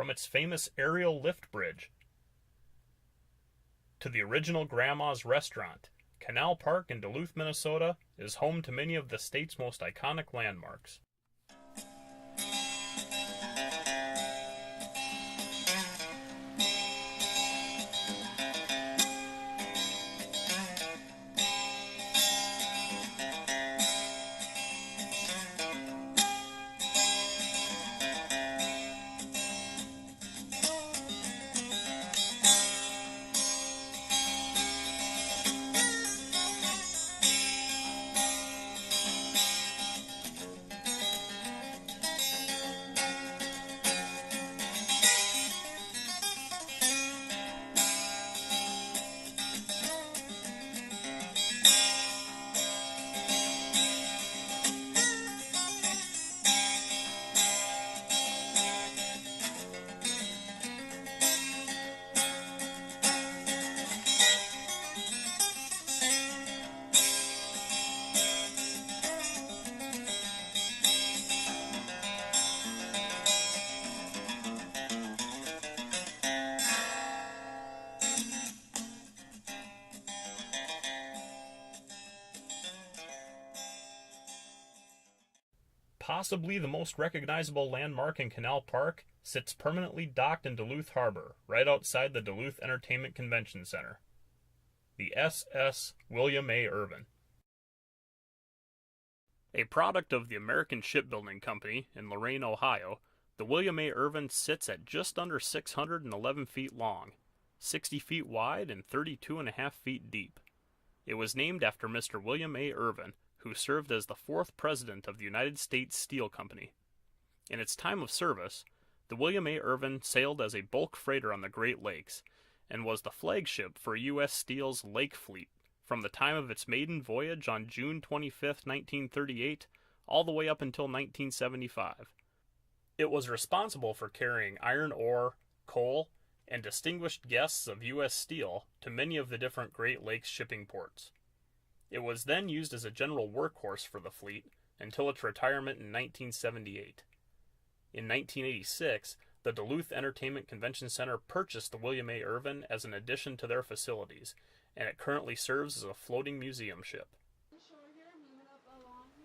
from its famous aerial lift bridge to the original Grandma's Restaurant, Canal Park in Duluth, Minnesota is home to many of the state's most iconic landmarks. Possibly the most recognizable landmark in Canal Park sits permanently docked in Duluth Harbor, right outside the Duluth Entertainment Convention Center. The SS William A. Irvin. A product of the American Shipbuilding Company in Lorain, Ohio, the William A. Irvin sits at just under 611 feet long, 60 feet wide, and 32.5 feet deep. It was named after Mr. William A. Irvin, who served as the 4th president of the United States Steel Company. In its time of service, the William A. Irvin sailed as a bulk freighter on the Great Lakes and was the flagship for U.S. Steel's Lake Fleet from the time of its maiden voyage on June 25, 1938, all the way up until 1975. It was responsible for carrying iron ore, coal, and distinguished guests of U.S. Steel to many of the different Great Lakes shipping ports. It was then used as a general workhorse for the fleet until its retirement in 1978. In 1986, the Duluth Entertainment Convention Center purchased the William A. Irvin as an addition to their facilities, and it currently serves as a floating museum ship.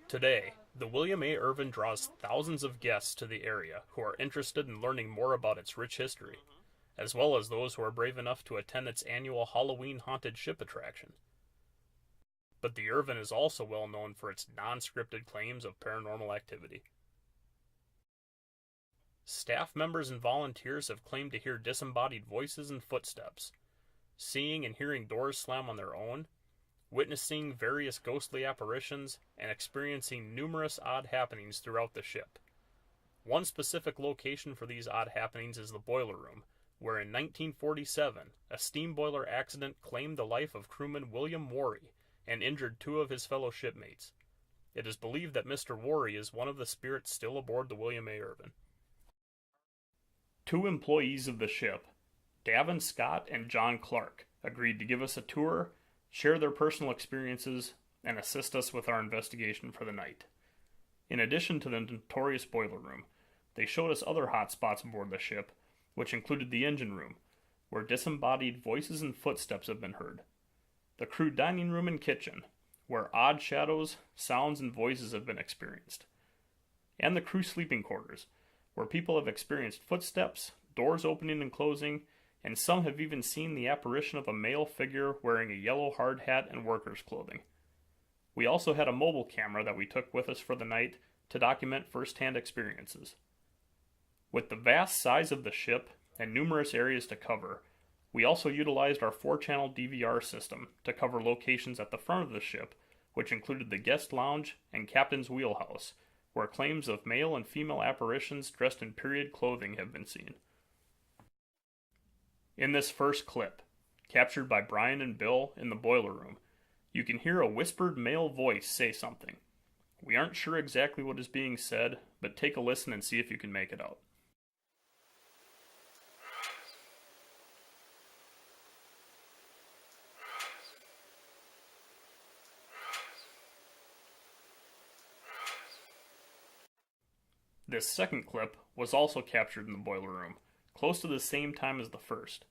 Today, the William A. Irvin draws thousands of guests to the area who are interested in learning more about its rich history, as well as those who are brave enough to attend its annual Halloween haunted ship attraction. But the Irvin is also well known for its non-scripted claims of paranormal activity. Staff members and volunteers have claimed to hear disembodied voices and footsteps, seeing and hearing doors slam on their own, witnessing various ghostly apparitions, and experiencing numerous odd happenings throughout the ship. One specific location for these odd happenings is the boiler room, where in 1947, a steam boiler accident claimed the life of crewman William Worry and injured 2 of his fellow shipmates. It is believed that Mr. Worry is one of the spirits still aboard the William A. Irvin. 2 employees of the ship, Davin Scott and John Clark, agreed to give us a tour, share their personal experiences, and assist us with our investigation for the night. In addition to the notorious boiler room, they showed us other hot spots aboard the ship, which included the engine room, where disembodied voices and footsteps have been heard, the crew dining room and kitchen, where odd shadows, sounds, and voices have been experienced, and the crew sleeping quarters, where people have experienced footsteps, doors opening and closing, and some have even seen the apparition of a male figure wearing a yellow hard hat and workers' clothing. We also had a mobile camera that we took with us for the night to document first-hand experiences. With the vast size of the ship and numerous areas to cover, we also utilized our 4-channel DVR system to cover locations at the front of the ship, which included the guest lounge and captain's wheelhouse, where claims of male and female apparitions dressed in period clothing have been seen. In this first clip, captured by Brian and Bill in the boiler room, you can hear a whispered male voice say something. We aren't sure exactly what is being said, but take a listen and see if you can make it out. This second clip was also captured in the boiler room, close to the same time as the first.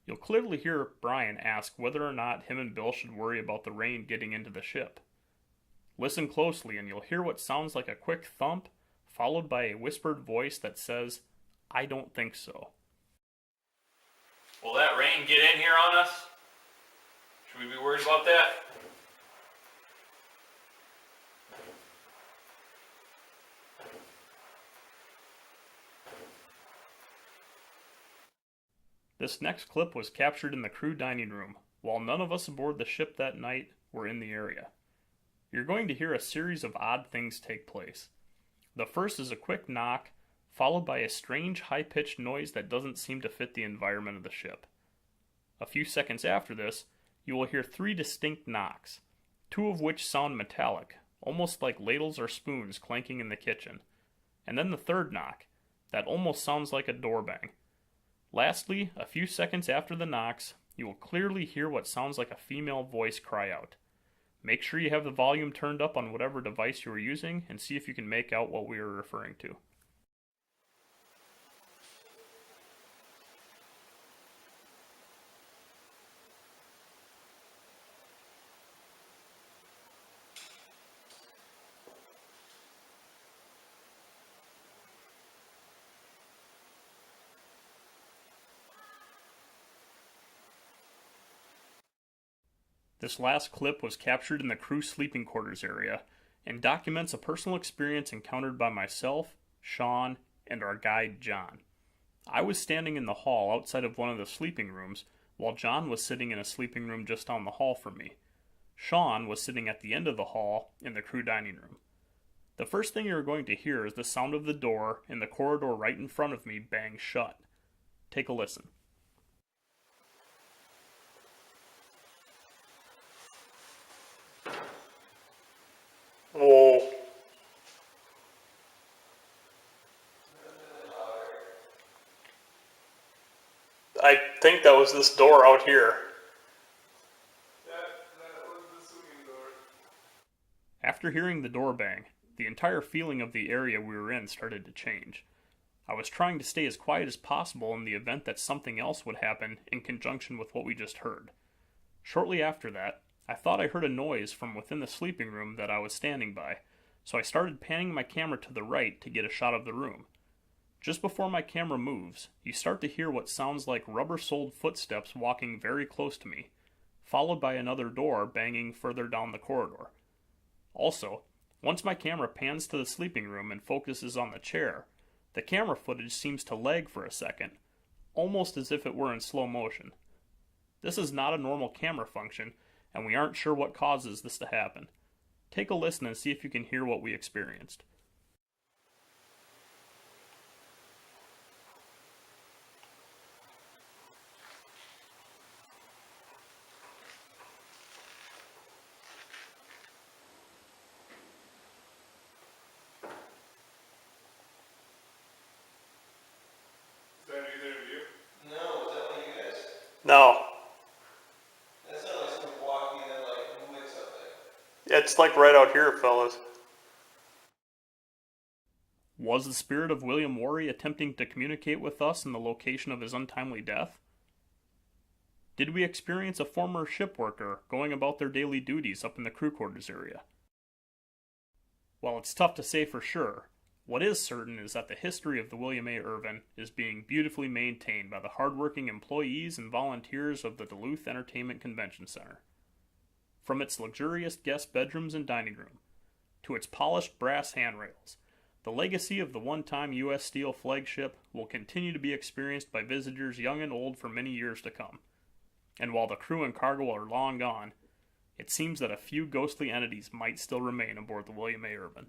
You'll clearly hear Brian ask whether or not him and Bill should worry about the rain getting into the ship. Listen closely and you'll hear what sounds like a quick thump, followed by a whispered voice that says, "I don't think so." Will that rain get in here on us? Should we be worried about that? This next clip was captured in the crew dining room, while none of us aboard the ship that night were in the area. You're going to hear a series of odd things take place. The first is a quick knock, followed by a strange high-pitched noise that doesn't seem to fit the environment of the ship. A few seconds after this, you will hear 3 distinct knocks, 2 of which sound metallic, almost like ladles or spoons clanking in the kitchen. And then the third knock, that almost sounds like a door bang. Lastly, a few seconds after the knocks, you will clearly hear what sounds like a female voice cry out. Make sure you have the volume turned up on whatever device you are using and see if you can make out what we are referring to. This last clip was captured in the crew sleeping quarters area and documents a personal experience encountered by myself, Sean, and our guide, John. I was standing in the hall outside of one of the sleeping rooms, while John was sitting in a sleeping room just down the hall from me. Sean was sitting at the end of the hall in the crew dining room. The first thing you're going to hear is the sound of the door in the corridor right in front of me bang shut. Take a listen. Whoa. I think that was this door out here. That was the swinging door. After hearing the door bang, the entire feeling of the area we were in started to change. I was trying to stay as quiet as possible in the event that something else would happen in conjunction with what we just heard. Shortly after that, I thought I heard a noise from within the sleeping room that I was standing by, so I started panning my camera to the right to get a shot of the room. Just before my camera moves, you start to hear what sounds like rubber-soled footsteps walking very close to me, followed by another door banging further down the corridor. Also, once my camera pans to the sleeping room and focuses on the chair, the camera footage seems to lag for a second, almost as if it were in slow motion. This is not a normal camera function, and we aren't sure what causes this to happen. Take a listen and see if you can hear what we experienced. Is that either of you? No, is that one of you guys? No, That sounded like someone walking and then like moving something. it's like right out here, fellas. Was the spirit of William Worry attempting to communicate with us in the location of his untimely death? Did we experience a former ship worker going about their daily duties up in the crew quarters area? While it's tough to say for sure, what is certain is that the history of the William A. Irvin is being beautifully maintained by the hardworking employees and volunteers of the Duluth Entertainment Convention Center. From its luxurious guest bedrooms and dining room, to its polished brass handrails, the legacy of the one-time U.S. Steel flagship will continue to be experienced by visitors young and old for many years to come. And while the crew and cargo are long gone, it seems that a few ghostly entities might still remain aboard the William A. Irvin.